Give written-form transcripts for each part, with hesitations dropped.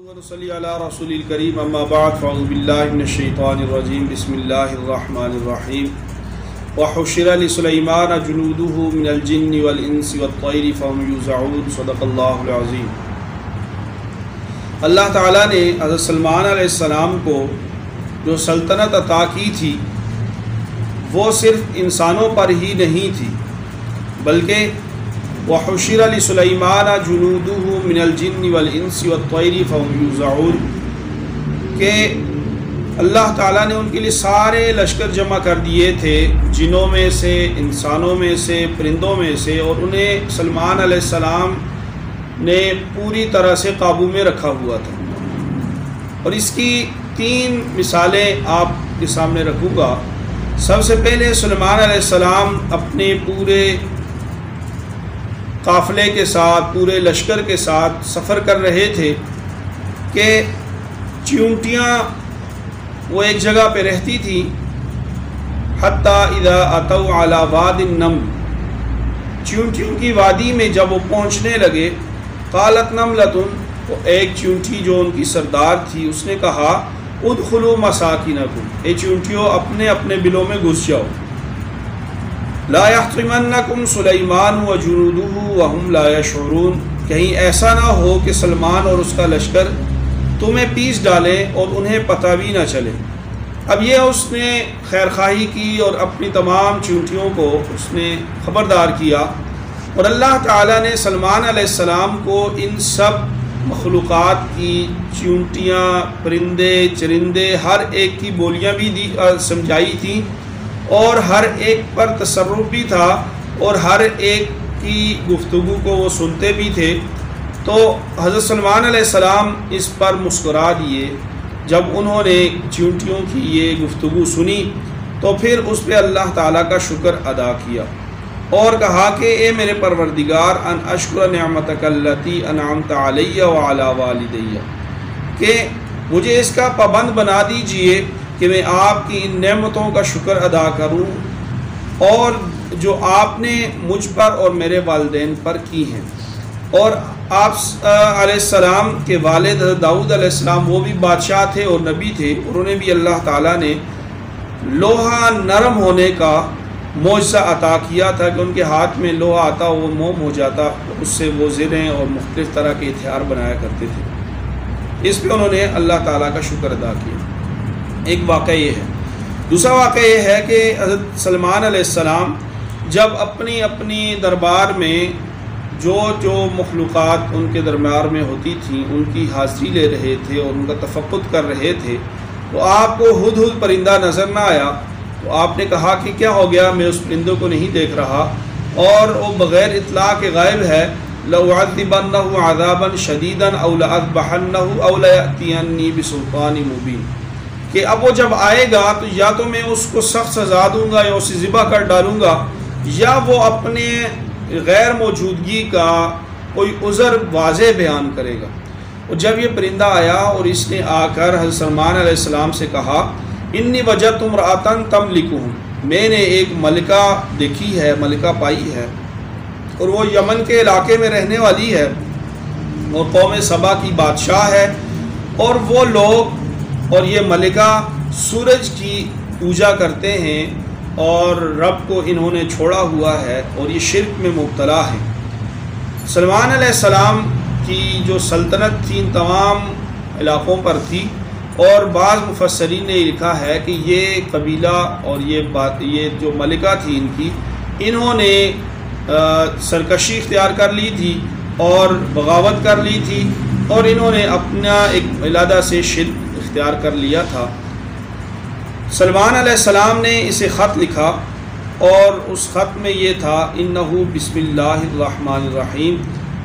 ونصلي على رسول الكريم اما بعد فاعوذ بالله من الشيطان الرجيم بسم الله الرحمن الرحيم وحشر لسليمان جنوده من الجن والانس والطير فهم يوزعون صدق الله العظيم۔ اللہ تعالیٰ نے حضرت سلیمان علیہ السلام کو جو سلطنت عطا کی تھی وہ صرف انسانوں پر ہی نہیں تھی بلکہ وحشر لسلیمان جنوده من الجن والانس والطير فهم يوزعون کہ اللہ تعالیٰ نے ان کے لیے سارے لشکر جمع کر دیے تھے، جنوں میں سے، انسانوں میں سے، پرندوں میں سے، اور انہیں سلیمان علیہ السلام نے پوری طرح سے قابو میں رکھا ہوا تھا۔ اور اس کی 3 مثالیں آپ کے سامنے رکھوں گا۔ سب سے پہلے سلیمان علیہ السلام اپنے پورے قافلے کے ساتھ، پورے لشکر کے ساتھ سفر کر رہے تھے کہ چیونٹیاں وہ ایک جگہ پہ رہتی تھیں، حتیٰ اذا اتوا علی واد النمل، چیونٹیوں کی وادی میں جب وہ پہنچنے لگے، قالت نملۃ، تو ایک چیونٹی جو ان کی سردار تھی اس نے کہا ادخلوا مساکنکم، اے چیونٹیوں اپنے اپنے بلوں میں گھس جاؤ، لا یحطمنکم سلیمان وجنودہ وہم لا یشعرون، کہیں ایسا نہ ہو کہ سلیمان اور اس کا لشکر تمہیں پیس ڈالیں اور انہیں پتہ بھی نہ چلے۔ اب یہ اس نے خیر خواہی کی اور اپنی تمام چیونٹیوں کو اس نے خبردار کیا، اور اللہ تعالیٰ نے سلیمان علیہ السلام کو ان سب مخلوقات کی، چیونٹیاں، پرندے، چرندے، ہر ایک کی بولیاں بھی سمجھائی تھیں، اور ہر ایک پر تصرف بھی تھا، اور ہر ایک کی گفتگو کو وہ سنتے بھی تھے۔ تو حضرت سلیمان علیہ السلام اس پر مسکرا دیے جب انہوں نے چیونٹیوں کی یہ گفتگو سنی، تو پھر اس پہ اللہ تعالیٰ کا شکر ادا کیا اور کہا کہ اے میرے پروردگار ان اشکر نعمتک التی انعمت علی وعلی والدی، کہ مجھے اس کا پابند بنا دیجئے کہ میں آپ کی ان نعمتوں کا شکر ادا کروں اور جو آپ نے مجھ پر اور میرے والدین پر کی ہیں۔ اور آپ علیہ السلام کے والد داؤد علیہ السلام وہ بھی بادشاہ تھے اور نبی تھے، اور انہیں بھی اللہ تعالیٰ نے لوہا نرم ہونے کا معجزہ عطا کیا تھا کہ ان کے ہاتھ میں لوہا آتا وہ موم ہو جاتا، اس سے وہ زریں اور مختلف طرح کے ہتھیار بنایا کرتے تھے۔ اس پہ انہوں نے اللہ تعالیٰ کا شکر ادا کیا۔ ایک واقعہ یہ ہے۔ دوسرا واقعہ یہ ہے کہ حضرت سلیمان علیہ السلام جب اپنی اپنی دربار میں جو مخلوقات ان کے دربار میں ہوتی تھیں ان کی حاضری لے رہے تھے اور ان کا تفقد کر رہے تھے، تو آپ کو ہدہد پرندہ نظر نہ آیا، تو آپ نے کہا کہ کیا ہو گیا، میں اس پرندوں کو نہیں دیکھ رہا، اور وہ بغیر اطلاع کے غائب ہے، لَأُعَذِّبَنَّهُ عَذَابًا شَدِيدًا أَوْ لَأَذْبَحَنَّهُ أَوْ لَيَأْتِيَنِّي بِسُلْطَانٍ مُبِينٍ، کہ اب وہ جب آئے گا تو یا تو میں اس کو سخت سزا دوں گا یا اسے ذبح کر ڈالوں گا، یا وہ اپنے غیر موجودگی کا کوئی عذر واضح بیان کرے گا۔ اور جب یہ پرندہ آیا اور اس نے آ کر حضرت سلیمان علیہ السلام سے کہا انی وجدت امرأۃ تملکہم، میں نے ایک ملکہ دیکھی ہے، ملکہ پائی ہے، اور وہ یمن کے علاقے میں رہنے والی ہے اور قوم سبا کی بادشاہ ہے، اور وہ لوگ اور یہ ملکہ سورج کی پوجا کرتے ہیں اور رب کو انہوں نے چھوڑا ہوا ہے اور یہ شرک میں مبتلا ہے۔ سلیمان علیہ السلام کی جو سلطنت تھی ان تمام علاقوں پر تھی، اور بعض مفسرین نے لکھا ہے کہ یہ قبیلہ اور یہ جو ملکہ تھی ان کی، انہوں نے سرکشی اختیار کر لی تھی اور بغاوت کر لی تھی، اور انہوں نے اپنا ایک علیحدہ سے شرک اختیار کر لیا تھا۔ سلیمان علیہ السلام نے اسے خط لکھا، اور اس خط میں یہ تھا انہو بسم اللہ الرحمن الرحیم،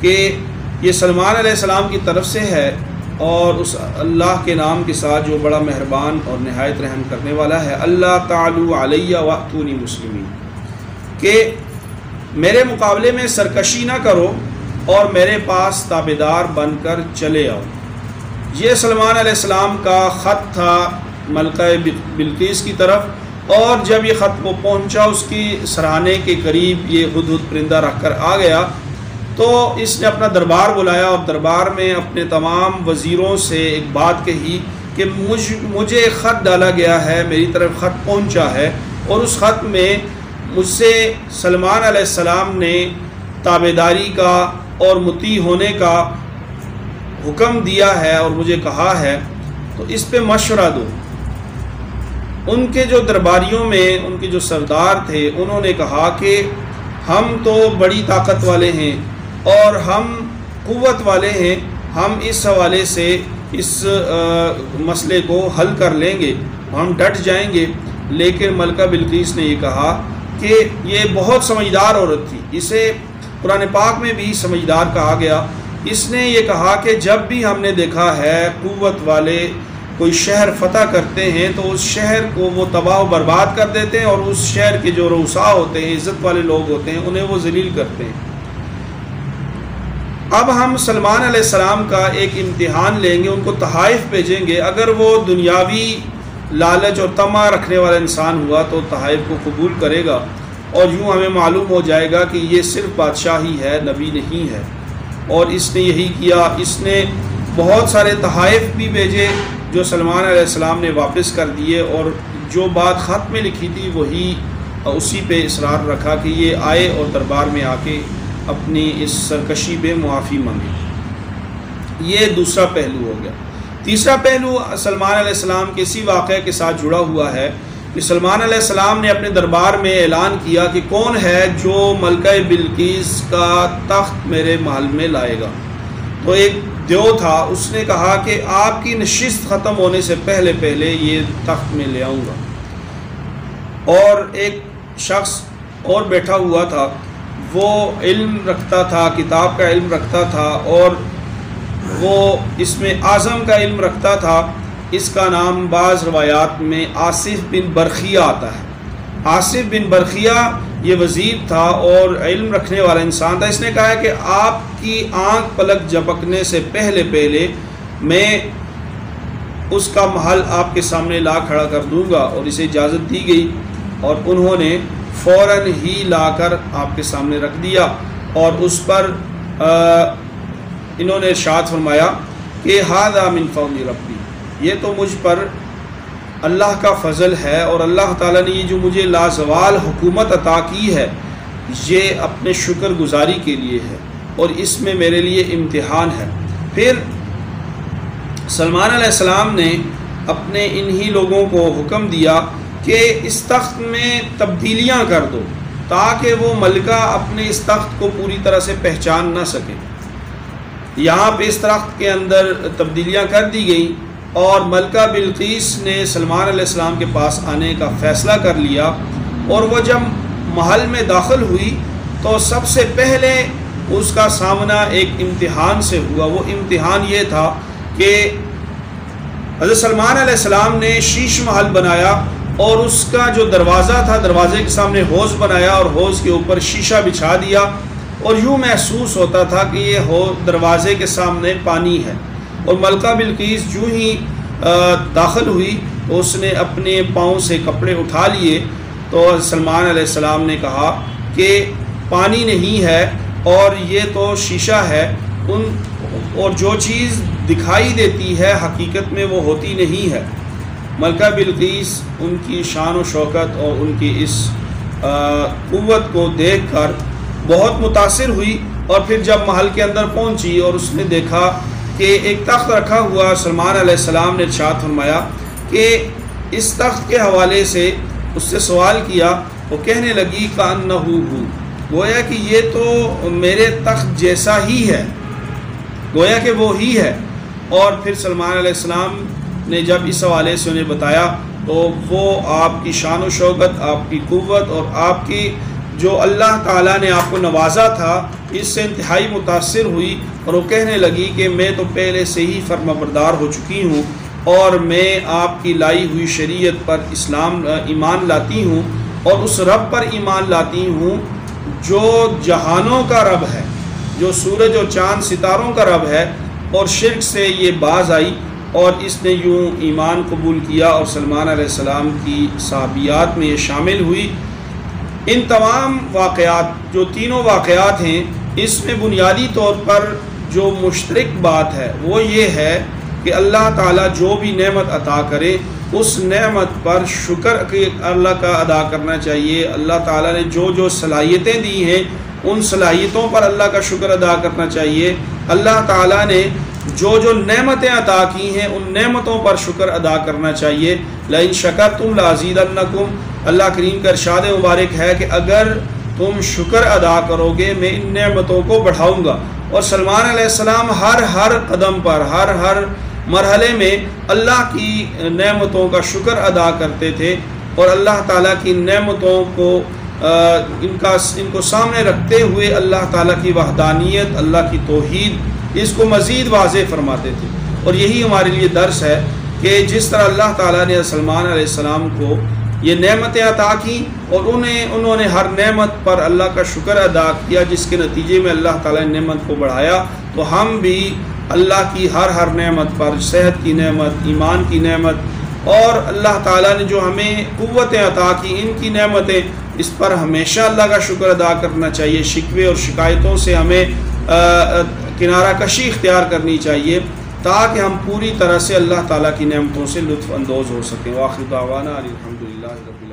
کہ یہ سلیمان علیہ السلام کی طرف سے ہے اور اس اللہ کے نام کے ساتھ جو بڑا مہربان اور نہایت رحم کرنے والا ہے، اللہ تعالیٰ علیہ واتونی مسلمین، کہ میرے مقابلے میں سرکشی نہ کرو اور میرے پاس تابعدار بن کر چلے آؤ۔ یہ سلیمان علیہ السلام کا خط تھا ملکہ بلقیس کی طرف، اور جب یہ خط وہ پہنچا اس کی سراہانے کے قریب یہ ہدہد پرندہ رکھ کر آ گیا، تو اس نے اپنا دربار بلایا اور دربار میں اپنے تمام وزیروں سے ایک بات کہی کہ مجھے ایک خط ڈالا گیا ہے، میری طرف خط پہنچا ہے، اور اس خط میں مجھ سے سلمان علیہ السلام نے تابعداری کا اور مطیع ہونے کا حکم دیا ہے اور مجھے کہا ہے، تو اس پہ مشورہ دو۔ ان کے جو درباریوں میں ان کے جو سردار تھے انہوں نے کہا کہ ہم تو بڑی طاقت والے ہیں اور ہم قوت والے ہیں، ہم اس حوالے سے اس مسئلے کو حل کر لیں گے، ہم ڈٹ جائیں گے۔ لیکن ملکہ بلقیس نے یہ کہا کہ یہ بہت سمجھدار عورت تھی، اسے قرآن پاک میں بھی سمجھدار کہا گیا۔ اس نے یہ کہا کہ جب بھی ہم نے دیکھا ہے قوت والے کوئی شہر فتح کرتے ہیں تو اس شہر کو وہ تباہ و برباد کر دیتے ہیں، اور اس شہر کے جو رؤساء ہوتے ہیں، عزت والے لوگ ہوتے ہیں، انہیں وہ ذلیل کرتے ہیں۔ اب ہم سلمان علیہ السلام کا ایک امتحان لیں گے، ان کو تحائف بھیجیں گے، اگر وہ دنیاوی لالچ اور طمع رکھنے والا انسان ہوا تو تحائف کو قبول کرے گا، اور یوں ہمیں معلوم ہو جائے گا کہ یہ صرف بادشاہ ہی ہے، نبی نہیں ہے۔ اور اس نے یہی کیا، اس نے بہت سارے تحائف بھی بھیجے جو سلمان علیہ السلام نے واپس کر دیے، اور جو بات خط میں لکھی تھی وہی اسی پہ اصرار رکھا کہ یہ آئے اور دربار میں آ کے اپنی اس سرکشی پہ معافی مانگے۔ یہ دوسرا پہلو ہو گیا۔ تیسرا پہلو سلمان علیہ السلام کے اسی واقعے کے ساتھ جڑا ہوا ہے کہ سلمان علیہ السلام نے اپنے دربار میں اعلان کیا کہ کون ہے جو ملکہ بلقیس کا تخت میرے محل میں لائے گا۔ تو ایک دیو تھا، اس نے کہا کہ آپ کی نشست ختم ہونے سے پہلے یہ تخت میں لے آؤں گا۔ اور ایک شخص اور بیٹھا ہوا تھا، وہ علم رکھتا تھا، کتاب کا علم رکھتا تھا، اور وہ اس میں اعظم کا علم رکھتا تھا۔ اس کا نام بعض روایات میں آصف بن برخیہ آتا ہے۔ آصف بن برخیہ یہ وزیر تھا اور علم رکھنے والا انسان تھا۔ اس نے کہا کہ آپ کی آنکھ پلک جھپکنے سے پہلے میں اس کا محل آپ کے سامنے لا کھڑا کر دوں گا، اور اسے اجازت دی گئی، اور انہوں نے فوراً ہی لا کر آپ کے سامنے رکھ دیا، اور اس پر انہوں نے ارشاد فرمایا کہ ھذا من فضل ربی، یہ تو مجھ پر اللہ کا فضل ہے، اور اللہ تعالیٰ نے یہ جو مجھے لازوال حکومت عطا کی ہے یہ اپنے شکر گزاری کے لیے ہے، اور اس میں میرے لیے امتحان ہے۔ پھر سلمان علیہ السلام نے اپنے انہی لوگوں کو حکم دیا کہ اس تخت میں تبدیلیاں کر دو تاکہ وہ ملکہ اپنے اس تخت کو پوری طرح سے پہچان نہ سکے۔ یہاں پہ اس تخت کے اندر تبدیلیاں کر دی گئیں، اور ملکہ بلقیس نے سلمان علیہ السلام کے پاس آنے کا فیصلہ کر لیا، اور وہ جب محل میں داخل ہوئی تو سب سے پہلے اس کا سامنا ایک امتحان سے ہوا۔ وہ امتحان یہ تھا کہ حضرت سلمان علیہ السلام نے شیش محل بنایا، اور اس کا جو دروازہ تھا دروازے کے سامنے حوض بنایا، اور حوض کے اوپر شیشہ بچھا دیا، اور یوں محسوس ہوتا تھا کہ یہ دروازے کے سامنے پانی ہے۔ اور ملکہ بلقیس جو ہی داخل ہوئی تو اس نے اپنے پاؤں سے کپڑے اٹھا لیے، تو سلمان علیہ السلام نے کہا کہ پانی نہیں ہے اور یہ تو شیشہ ہے، اور جو چیز دکھائی دیتی ہے حقیقت میں وہ ہوتی نہیں ہے۔ ملکہ بلقیس ان کی شان و شوکت اور ان کی اس قوت کو دیکھ کر بہت متاثر ہوئی، اور پھر جب محل کے اندر پہنچی اور اس نے دیکھا کہ ایک تخت رکھا ہوا، سلمان علیہ السلام نے ارشاد فرمایا کہ اس تخت کے حوالے سے اس سے سوال کیا، وہ کہنے لگی کأنہ ہو، گویا کہ یہ تو میرے تخت جیسا ہی ہے، گویا کہ وہ ہی ہے۔ اور پھر سلمان علیہ السلام نے جب اس حوالے سے انہیں بتایا تو وہ آپ کی شان و شوکت، آپ کی قوت اور آپ کی جو اللہ تعالیٰ نے آپ کو نوازا تھا اس سے انتہائی متاثر ہوئی، اور وہ کہنے لگی کہ میں تو پہلے سے ہی فرما بردار ہو چکی ہوں، اور میں آپ کی لائی ہوئی شریعت پر ایمان لاتی ہوں، اور اس رب پر ایمان لاتی ہوں جو جہانوں کا رب ہے، جو سورج اور چاند ستاروں کا رب ہے۔ اور شرک سے یہ باز آئی اور اس نے یوں ایمان قبول کیا، اور سلمان علیہ السلام کی صحابیات میں یہ شامل ہوئی۔ ان تمام واقعات جو تینوں واقعات ہیں اس میں بنیادی طور پر جو مشترک بات ہے وہ یہ ہے کہ اللہ تعالیٰ جو بھی نعمت عطا کرے اس نعمت پر شکر اللہ کا ادا کرنا چاہیے۔ اللہ تعالیٰ نے جو جو صلاحیتیں دی ہیں ان صلاحیتوں پر اللہ کا شکر ادا کرنا چاہیے۔ اللہ تعالیٰ نے جو جو نعمتیں عطا کی ہیں ان نعمتوں پر شکر ادا کرنا چاہیے۔ لئن شکرتم لازیدنکم، اللہ کریم کا ارشاد مبارک ہے کہ اگر تم شکر ادا کرو گے میں ان نعمتوں کو بڑھاؤں گا۔ اور سلمان علیہ السلام ہر قدم پر ہر مرحلے میں اللہ کی نعمتوں کا شکر ادا کرتے تھے، اور اللہ تعالیٰ کی نعمتوں کو ان کو سامنے رکھتے ہوئے اللہ تعالیٰ کی وحدانیت، اللہ کی توحید، اس کو مزید واضح فرماتے تھے۔ اور یہی ہمارے لیے درس ہے کہ جس طرح اللہ تعالیٰ نے سلمان علیہ السلام کو یہ نعمتیں عطا کی اور انہوں نے ہر نعمت پر اللہ کا شکر ادا کیا، جس کے نتیجے میں اللہ تعالیٰ نے نعمت کو بڑھایا، تو ہم بھی اللہ کی ہر نعمت پر، صحت کی نعمت، ایمان کی نعمت، اور اللہ تعالیٰ نے جو ہمیں قوتیں عطا کی ان کی نعمتیں، اس پر ہمیشہ اللہ کا شکر ادا کرنا چاہیے۔ شکوے اور شکایتوں سے ہمیں کنارہ کشی اختیار کرنی چاہیے تاکہ ہم پوری طرح سے اللہ تعالیٰ کی نعمتوں سے لطف اندوز ہو سکیں۔ وآخر دعوانا الحمدللہ رب